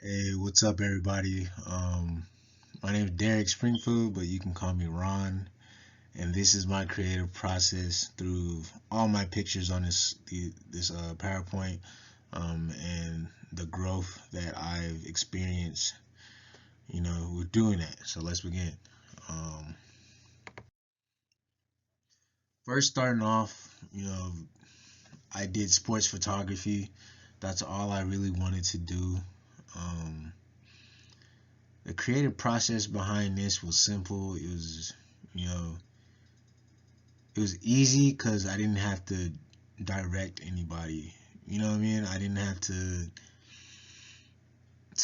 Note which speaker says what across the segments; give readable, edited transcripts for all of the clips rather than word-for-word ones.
Speaker 1: Hey, what's up, everybody? My name is Derek Springfield, but you can call me Ron. And this is my creative process through all my pictures on this PowerPoint, and the growth that I've experienced, with doing that. So let's begin. Um, First, starting off, I did sports photography. That's all I really wanted to do. Um, the creative process behind this was simple. You know, it was easy because I didn't have to direct anybody. You know what I mean? I didn't have to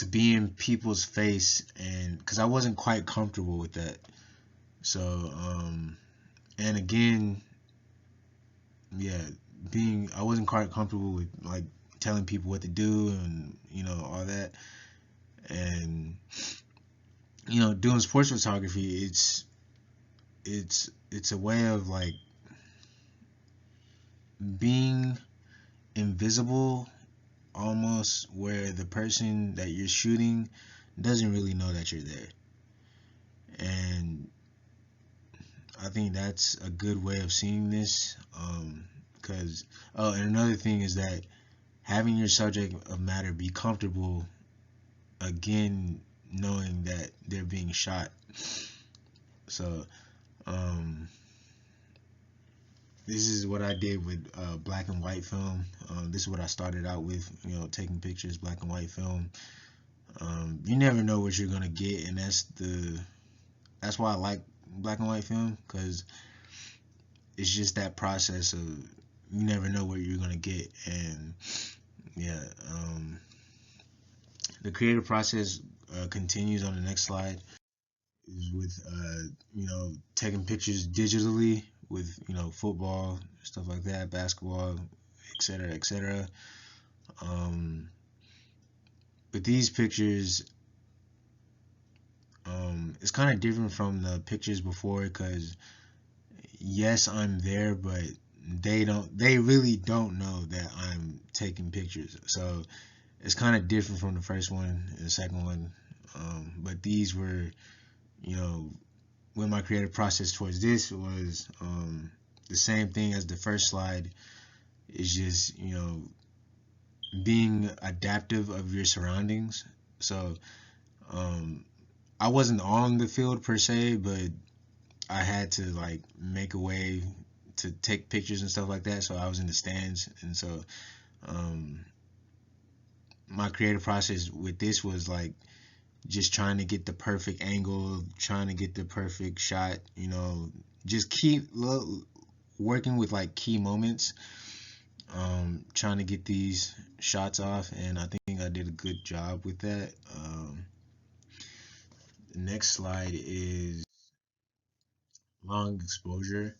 Speaker 1: be in people's face, and because I wasn't quite comfortable with that. So, and again, yeah, being I wasn't quite comfortable with like telling people what to do and all that. And doing sports photography, it's a way of like being invisible, almost, where the person that you're shooting doesn't really know that you're there. And I think that's a good way of seeing this. Because oh, and another thing is that having your subject of matter be comfortable, again, knowing that they're being shot. So um, this is what I did with black and white film. This is what I started out with, taking pictures, black and white film. You never know what you're gonna get, and that's why I like black and white film, because it's just that process of you never know what you're gonna get. And yeah, the creative process continues on the next slide, is with taking pictures digitally with football, stuff like that, basketball, etc., etc. um but these pictures, it's kind of different from the pictures before, because yes, I'm there, but they really don't know that I'm taking pictures. So it's kind of different from the first one and the second one. But these were, you know, when my creative process towards this was the same thing as the first slide. Is just, being adaptive of your surroundings. So um, I wasn't on the field per se, but I had to like make a way to take pictures and stuff like that. So I was in the stands, and so um, my creative process with this was like just trying to get the perfect angle, trying to get the perfect shot. Just keep working with like key moments, trying to get these shots off, and I think I did a good job with that. The next slide is long exposure.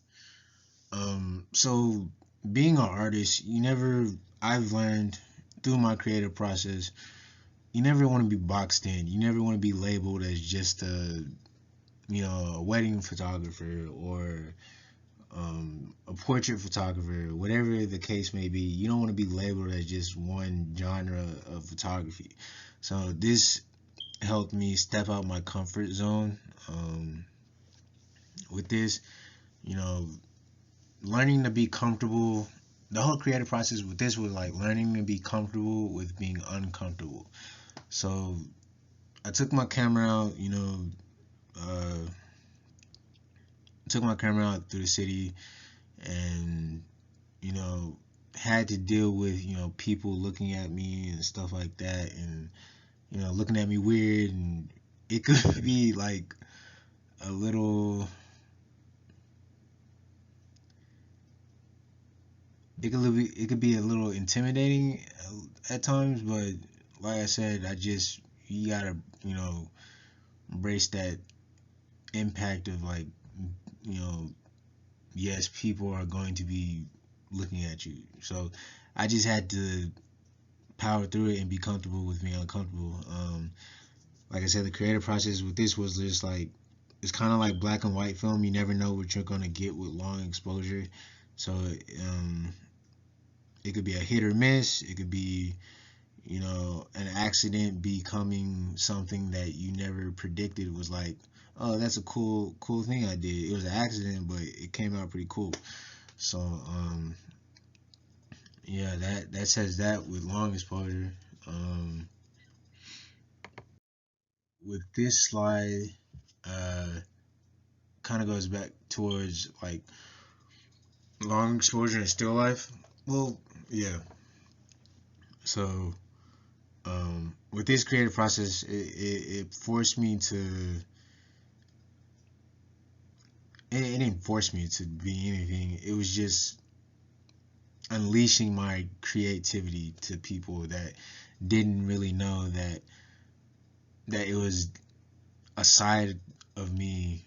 Speaker 1: So being an artist, I've learned through my creative process, you never want to be boxed in. You never want to be labeled as just a wedding photographer, or a portrait photographer, whatever the case may be. You don't want to be labeled as just one genre of photography. So this helped me step out my comfort zone. With this, you know, learning to be comfortable. The whole creative process with this was like learning to be comfortable with being uncomfortable. So I took my camera out, uh, took my camera out through the city, and you know, had to deal with people looking at me and stuff like that, and looking at me weird, and it could be like a little it could be a little intimidating at times. But like I said, you gotta embrace that impact of like, you know yes, people are going to be looking at you. So I just had to power through it and be comfortable with being uncomfortable. Like I said, the creative process with this was just like, it's kind of like black and white film. You never know what you're gonna get with long exposure. So it could be a hit or miss. It could be an accident becoming something that you never predicted was like, oh, that's a cool thing I did. It was an accident, but it came out pretty cool. So yeah, that says that with long exposure. With this slide, uh, kind of goes back towards like long exposure and still life. Well, yeah. So with this creative process, it forced me to. It didn't force me to be anything. It was just unleashing my creativity to people that didn't really know that it was a side of me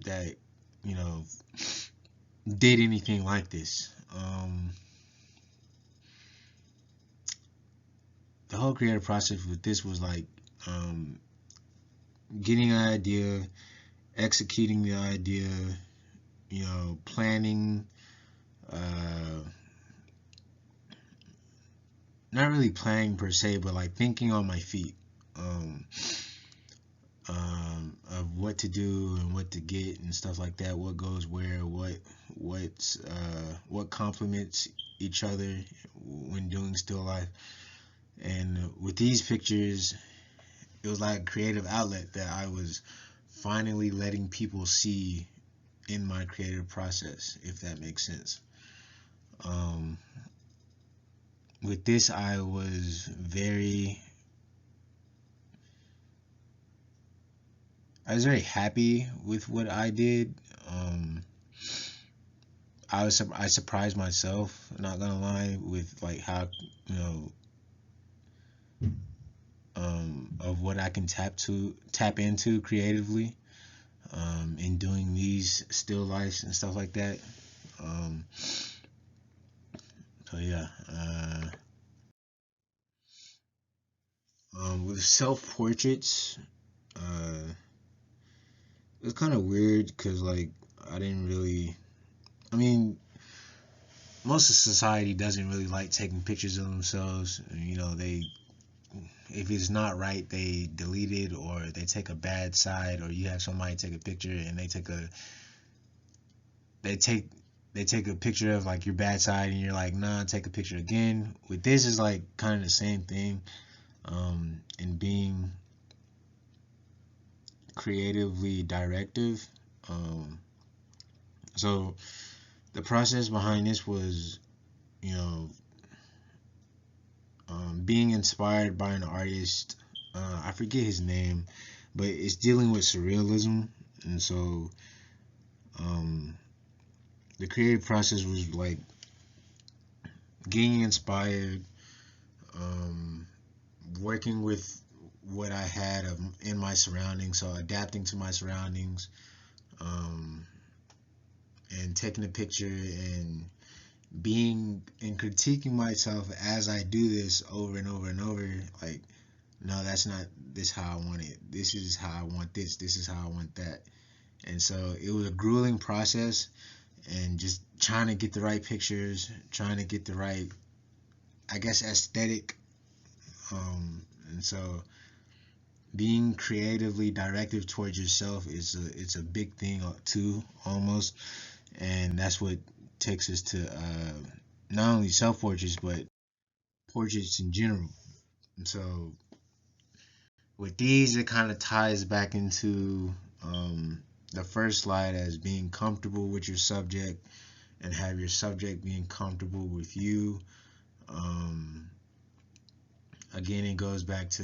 Speaker 1: that you know did anything like this. The whole creative process with this was like um, getting an idea, executing the idea, planning, uh, not really planning per se, but like thinking on my feet. Um, of what to do and what to get and stuff like that. What goes where? What complements each other when doing still life. And with these pictures, it was like a creative outlet that I was finally letting people see in my creative process, if that makes sense. Um, with this, I was very happy with what I did. Um, I surprised myself, not gonna lie, with like how you know of what I can tap into creatively in doing these still lifes and stuff like that. Um, so yeah, with self portraits, uh, it's kind of weird because like I didn't really. I mean, most of society doesn't really like taking pictures of themselves. They if it's not right, they delete it or they take a bad side, or you have somebody take a picture and they take they take a picture of like your bad side and you're like, nah, take a picture again. With this is like kind of the same thing. And being creatively directive. Um, so the process behind this was, you know, being inspired by an artist. I forget his name, but it's dealing with surrealism, and so um, the creative process was like getting inspired, um, working with what I had in my surroundings, so adapting to my surroundings, um, and taking a picture and being and critiquing myself as I do this over and over and over. Like, no, that's not this how I want it. This is how I want this. This is how I want that. And so it was a grueling process, and just trying to get the right pictures, trying to get the right, I guess, aesthetic. And so being creatively directive towards yourself it's a big thing too, almost. And that's what takes us to not only self portraits but portraits in general. And so with these, it kind of ties back into the first slide as being comfortable with your subject and have your subject being comfortable with you. Um, Again, it goes back to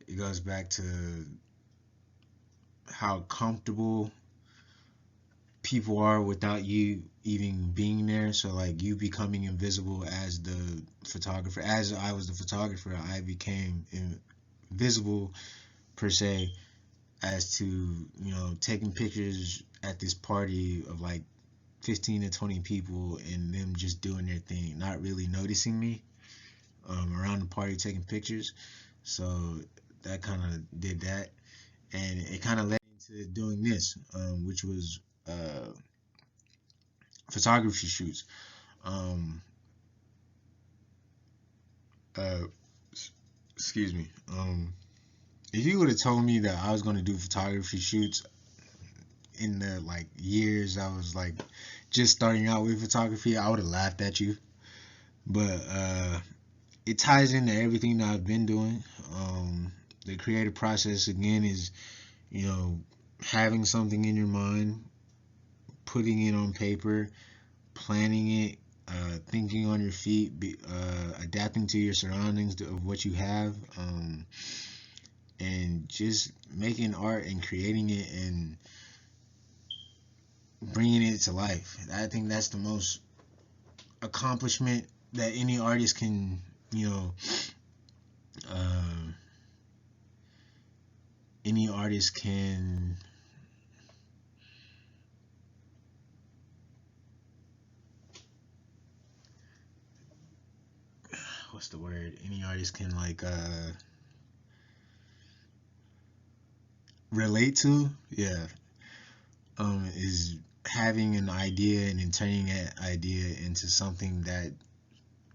Speaker 1: it goes back to how comfortable people are without you even being there. So like you becoming invisible as the photographer. As I was the photographer, I became invisible per se, as to taking pictures at this party of like 15 to 20 people and them just doing their thing, not really noticing me around the party taking pictures. So that kind of did that, and it kind of led into doing this, which was photography shoots. Um, uh, excuse me. If you would have told me that I was going to do photography shoots in the like years I was like just starting out with photography, I would have laughed at you. But it ties into everything that I've been doing. The creative process again is, you know, having something in your mind, putting it on paper, planning it, thinking on your feet, adapting to your surroundings of what you have, and just making art and creating it and bringing it to life. I think that's the most accomplishment that any artist can, you know, uh, any artist can. What's the word? Any artist can like relate to. Yeah. Is having an idea and then turning that idea into something that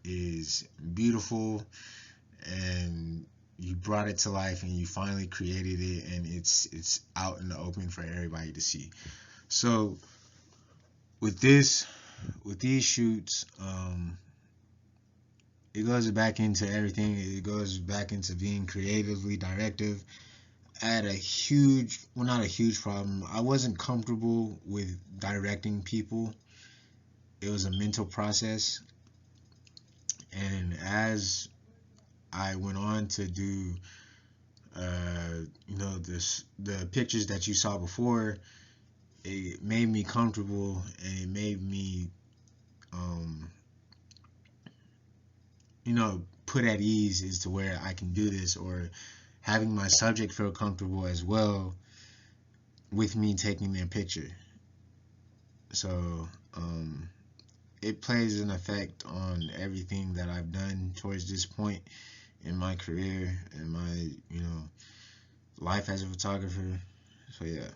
Speaker 1: is beautiful, and you brought it to life and you finally created it and it's out in the open for everybody to see. So with this, with these shoots, it goes back into everything. It goes back into being creatively directive. I had a huge, well, not a huge problem. I wasn't comfortable with directing people. It was a mental process. And as I went on to do, the pictures that you saw before, it made me comfortable and it made me, um, put at ease as to where I can do this, or having my subject feel comfortable as well with me taking their picture. So it plays an effect on everything that I've done towards this point in my career and my life as a photographer. So yeah.